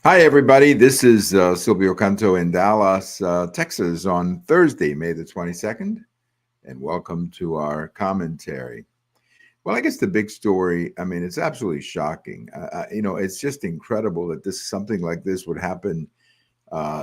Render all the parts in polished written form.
Hi, everybody. This is Silvio Canto in Dallas, Texas on Thursday, May the 22nd, and welcome to our commentary. Well, I guess the big story, I mean, it's absolutely shocking. It's just incredible that something like this would happen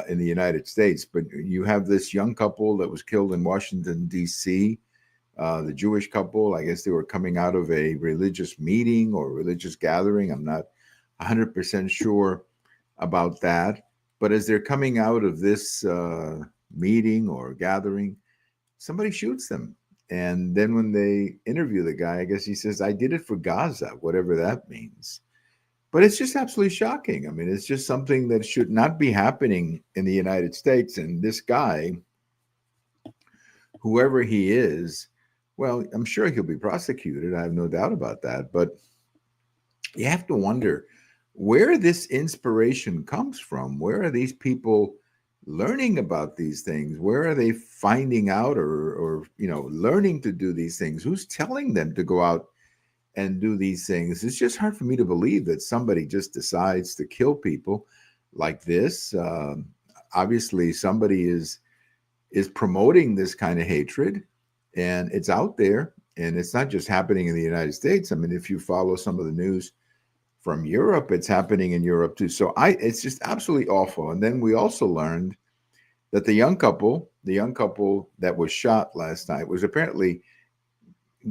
in the United States. But you have this young couple that was killed in Washington, D.C., the Jewish couple. I guess they were coming out of a religious meeting or religious gathering. I'm not 100% sure about that. But as they're coming out of this meeting or gathering, somebody shoots them. And then when they interview the guy, I guess he says, I did it for Gaza, whatever that means. But it's just absolutely shocking. I mean, it's just something that should not be happening in the United States. And this guy, whoever he is, well, I'm sure he'll be prosecuted. I have no doubt about that. But you have to wonder where this inspiration comes from. Where are these people learning about these things? Where are they finding out or learning to do these things? Who's telling them to go out and do these things? It's just hard for me to believe that somebody just decides to kill people like this. Obviously, somebody is promoting this kind of hatred, and it's out there, and it's not just happening in the United States. I mean, if you follow some of the news from Europe, it's happening in Europe too. So it's just absolutely awful. And then we also learned that the young couple that was shot last night was apparently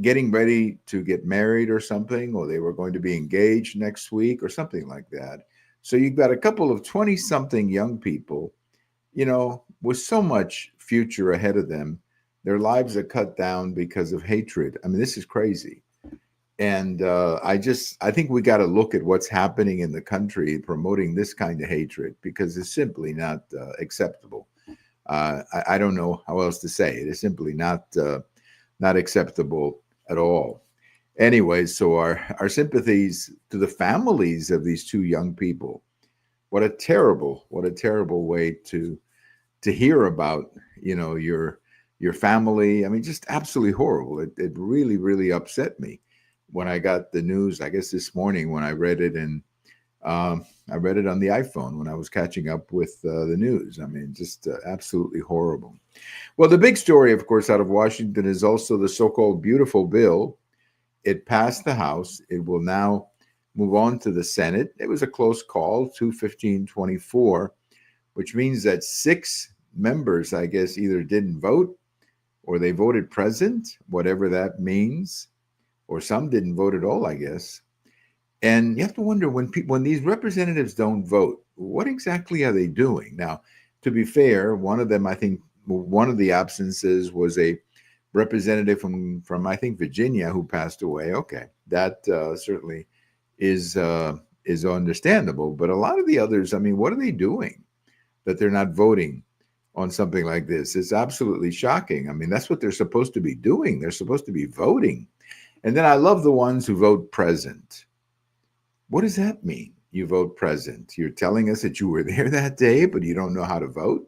getting ready to get married or something, or they were going to be engaged next week or something like that. So you've got a couple of 20 something young people, with so much future ahead of them. Their lives are cut down because of hatred. I mean, this is crazy. And I think we got to look at what's happening in the country promoting this kind of hatred because it's simply not acceptable. I don't know how else to say it. It's simply not acceptable at all. Anyway, so our sympathies to the families of these two young people. What a terrible way to hear about your family. I mean, just absolutely horrible. It really really upset me when I got the news. I guess this morning when I read it, and I read it on the iPhone when I was catching up with the news. I mean, just absolutely horrible. Well, the big story, of course, out of Washington is also the so-called beautiful bill. It passed the House. It will now move on to the Senate. It was a close call, 215-24, which means that six members, I guess, either didn't vote or they voted present, whatever that means, or some didn't vote at all, I guess. And you have to wonder when these representatives don't vote, what exactly are they doing? Now, to be fair, one of them, I think, one of the absences was a representative from I think Virginia who passed away. Okay, that certainly is understandable. But a lot of the others, I mean, what are they doing that they're not voting on something like this? It's absolutely shocking. I mean, that's what they're supposed to be doing. They're supposed to be voting. And then I love the ones who vote present. What does that mean? You vote present. You're telling us that you were there that day, but you don't know how to vote?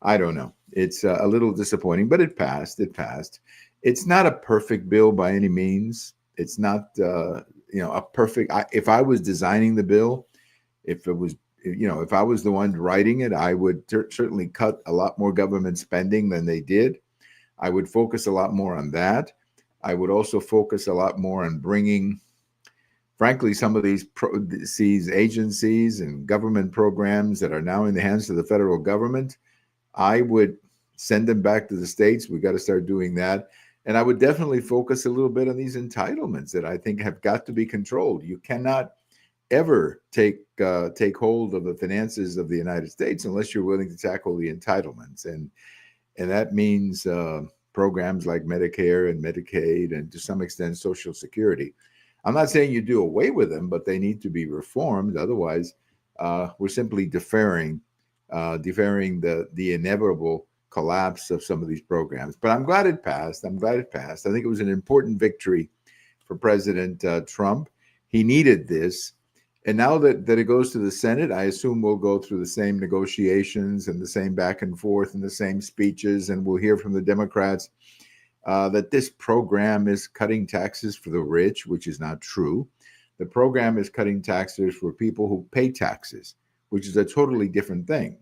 I don't know. It's a little disappointing, but it passed. It passed. It's not a perfect bill by any means. It's not, a perfect. If I was designing the bill, if it was, if I was the one writing it, I would certainly cut a lot more government spending than they did. I would focus a lot more on that. I would also focus a lot more on bringing, frankly, some of these agencies and government programs that are now in the hands of the federal government. I would send them back to the states. We got to start doing that. And I would definitely focus a little bit on these entitlements that I think have got to be controlled. You cannot ever take hold of the finances of the United States unless you're willing to tackle the entitlements, and that means programs like Medicare and Medicaid, and to some extent Social Security. I'm not saying you do away with them, but they need to be reformed. Otherwise, we're simply deferring the inevitable collapse of some of these programs. But I'm glad it passed. I'm glad it passed. I think it was an important victory for President Trump. He needed this. And now that it goes to the Senate, I assume we'll go through the same negotiations and the same back and forth and the same speeches. And we'll hear from the Democrats that this program is cutting taxes for the rich, which is not true. The program is cutting taxes for people who pay taxes, which is a totally different thing.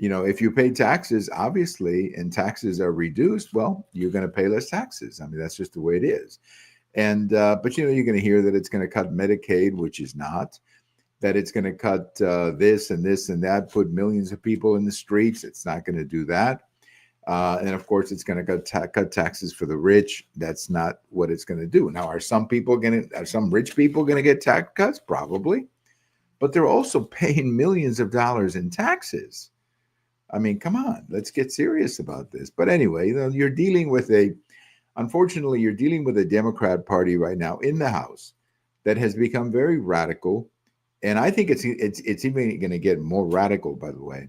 If you pay taxes, obviously, and taxes are reduced, well, you're going to pay less taxes. I mean, that's just the way it is. And but you're going to hear that it's going to cut Medicaid, which is not. That it's going to cut this and this and that, put millions of people in the streets. It's not going to do that. And of course, it's going to cut taxes for the rich. That's not what it's going to do. Now, are some rich people going to get tax cuts? Probably, but they're also paying millions of dollars in taxes. I mean, come on, let's get serious about this. But anyway, unfortunately, you're dealing with a Democrat Party right now in the House that has become very radical, and I think it's even going to get more radical, by the way,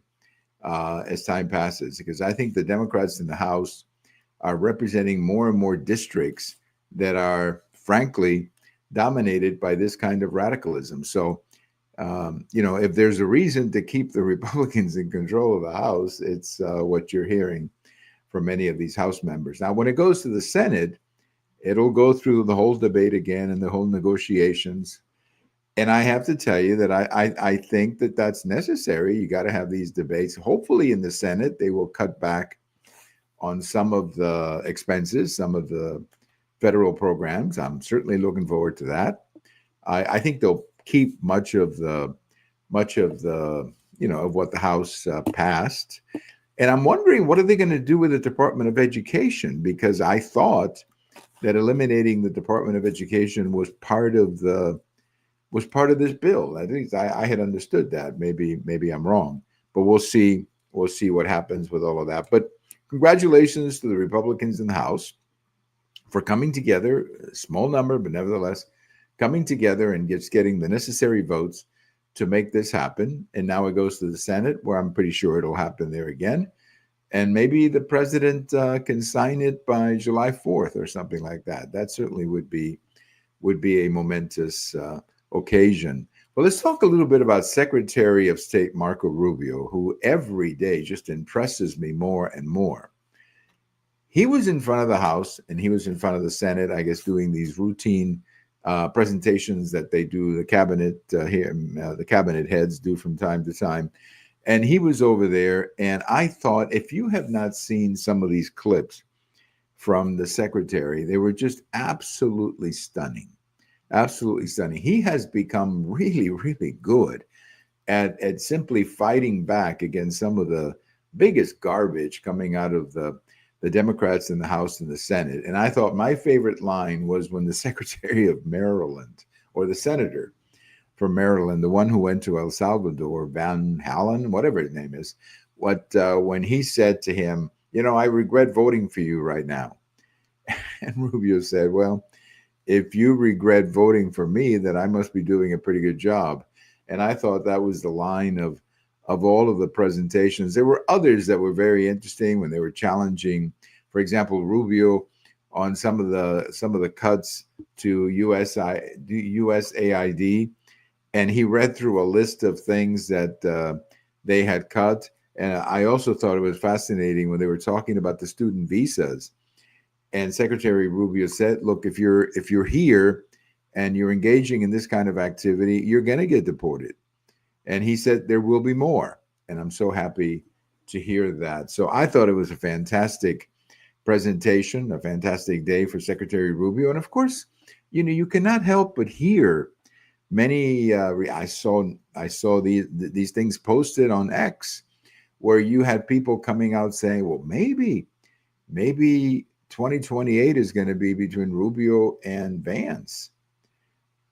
as time passes, because I think the Democrats in the House are representing more and more districts that are, frankly, dominated by this kind of radicalism. So, if there's a reason to keep the Republicans in control of the House, it's what you're hearing from many of these House members. Now, when it goes to the Senate, it'll go through the whole debate again and the whole negotiations. And I have to tell you that I think that that's necessary. You got to have these debates. Hopefully in the Senate, they will cut back on some of the expenses, some of the federal programs. I'm certainly looking forward to that. I think they'll keep much of the of what the House passed. And I'm wondering, what are they going to do with the Department of Education? Because I thought that eliminating the Department of Education was part of this bill. At least I had understood that. Maybe I'm wrong, but we'll see. We'll see what happens with all of that. But congratulations to the Republicans in the House for coming together, a small number, but nevertheless coming together and just getting the necessary votes to make this happen. And now it goes to the Senate, where I'm pretty sure it'll happen there again. And maybe the president can sign it by July 4th or something like that. That certainly would be a momentous occasion. Well, let's talk a little bit about Secretary of State Marco Rubio, who every day just impresses me more and more. He was in front of the House and he was in front of the Senate, I guess, doing these routine presentations that they do, the cabinet the cabinet heads do from time to time. And he was over there, and I thought, if you have not seen some of these clips from the secretary, they were just absolutely stunning. Absolutely stunning. He has become really, really good at simply fighting back against some of the biggest garbage coming out of the Democrats in the House and the Senate. And I thought my favorite line was when the Secretary of Maryland, or the senator from Maryland, the one who went to El Salvador, Van Halen, whatever his name is, when he said to him, I regret voting for you right now. And Rubio said, well, if you regret voting for me, then I must be doing a pretty good job. And I thought that was the line of all of the presentations. There were others that were very interesting when they were challenging, for example, Rubio on some of the cuts to USAID. And he read through a list of things that they had cut. And I also thought it was fascinating when they were talking about the student visas. And Secretary Rubio said, look, if you're here and you're engaging in this kind of activity, you're going to get deported. And he said there will be more. And I'm so happy to hear that. So I thought it was a fantastic presentation, a fantastic day for Secretary Rubio. And of course, you cannot help but hear many. I saw these things posted on X, where you had people coming out saying, well, maybe 2028 is going to be between Rubio and Vance.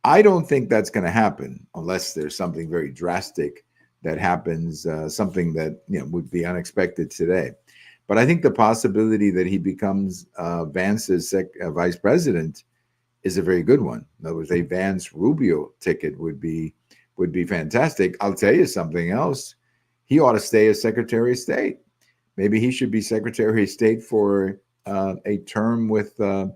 I don't think that's going to happen unless there's something very drastic that happens, something that would be unexpected today. But I think the possibility that he becomes Vance's vice president is a very good one. In other words, a Vance Rubio ticket would be fantastic. I'll tell you something else. He ought to stay as Secretary of State. Maybe he should be Secretary of State for a term with a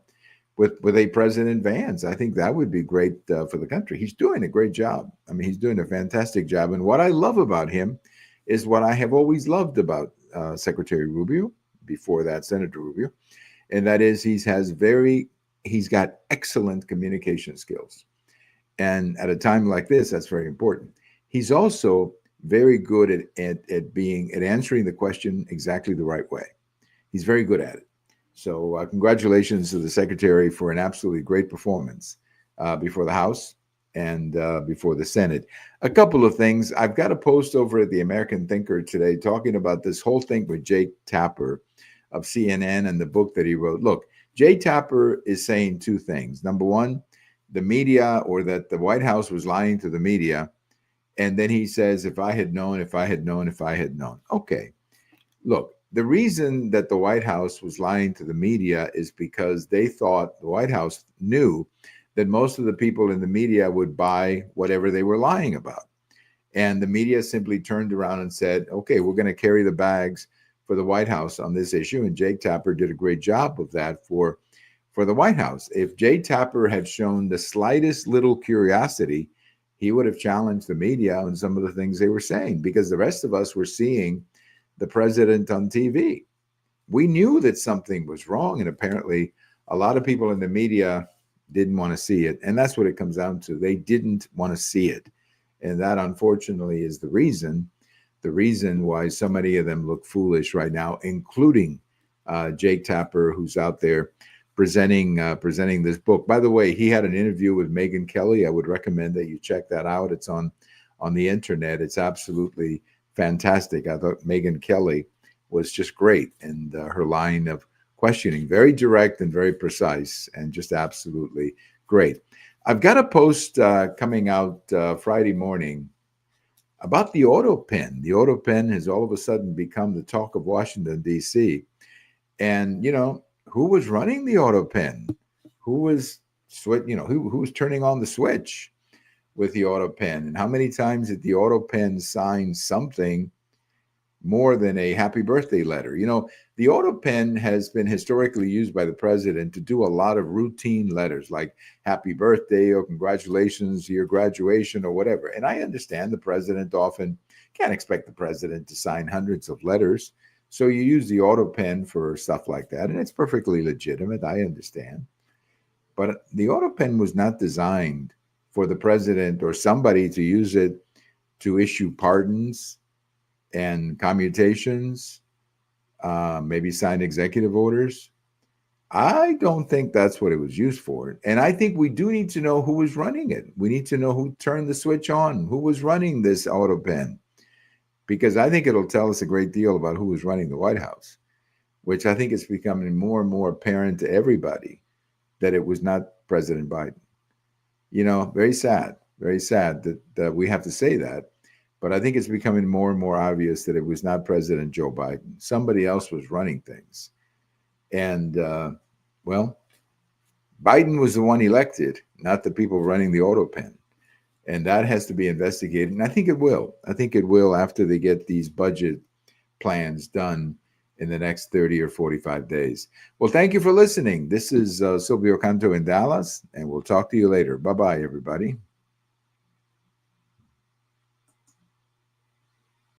President Vance. I think that would be great for the country. He's doing a great job. I mean, he's doing a fantastic job. And what I love about him is what I have always loved about Secretary Rubio, before that, Senator Rubio, and that is he's got excellent communication skills. And at a time like this, that's very important. He's also very good at answering the question exactly the right way. He's very good at it. So congratulations to the secretary for an absolutely great performance before the House and before the Senate. A couple of things. I've got a post over at the American Thinker today talking about this whole thing with Jake Tapper of CNN and the book that he wrote. Look, Jay Tapper is saying two things. Number one, the media, or that the White House was lying to the media. And then he says, if I had known, if I had known, if I had known. Okay. Look, the reason that the White House was lying to the media is because they thought, the White House knew that most of the people in the media would buy whatever they were lying about. And the media simply turned around and said, okay, we're going to carry the bags for the White House on this issue. And Jake Tapper did a great job of that for the White House. If Jay Tapper had shown the slightest little curiosity, he would have challenged the media on some of the things they were saying, because the rest of us were seeing the president on TV. We knew that something was wrong, and apparently a lot of people in the media didn't want to see it. And that's what it comes down to. They didn't want to see it. And that, unfortunately, is the reason why so many of them look foolish right now, including Jake Tapper, who's out there presenting this book. By the way, he had an interview with Megyn Kelly. I would recommend that you check that out. It's on the internet. It's absolutely fantastic. I thought Megyn Kelly was just great, and her line of questioning, very direct and very precise, and just absolutely great. I've got a post coming out Friday morning about the autopen. The autopen has all of a sudden become the talk of Washington, D.C. And, who was running the autopen? Who was who was turning on the switch with the autopen? And how many times did the autopen sign something more than a happy birthday letter? The autopen has been historically used by the president to do a lot of routine letters like happy birthday or congratulations to your graduation or whatever. And I understand the president often can't expect the president to sign hundreds of letters. So you use the autopen for stuff like that, and it's perfectly legitimate. I understand. But the autopen was not designed for the president or somebody to use it to issue pardons and commutations, maybe sign executive orders. I don't think that's what it was used for. And I think we do need to know who was running it. We need to know who turned the switch on, who was running this autopen, because I think it'll tell us a great deal about who was running the White House, which I think is becoming more and more apparent to everybody that it was not President Biden. Very sad that we have to say that. But I think it's becoming more and more obvious that it was not President Joe Biden. Somebody else was running things. And, Biden was the one elected, not the people running the autopen. And that has to be investigated. And I think it will. I think it will after they get these budget plans done in the next 30 or 45 days. Well, thank you for listening. This is Silvio Canto in Dallas, and we'll talk to you later. Bye-bye, everybody.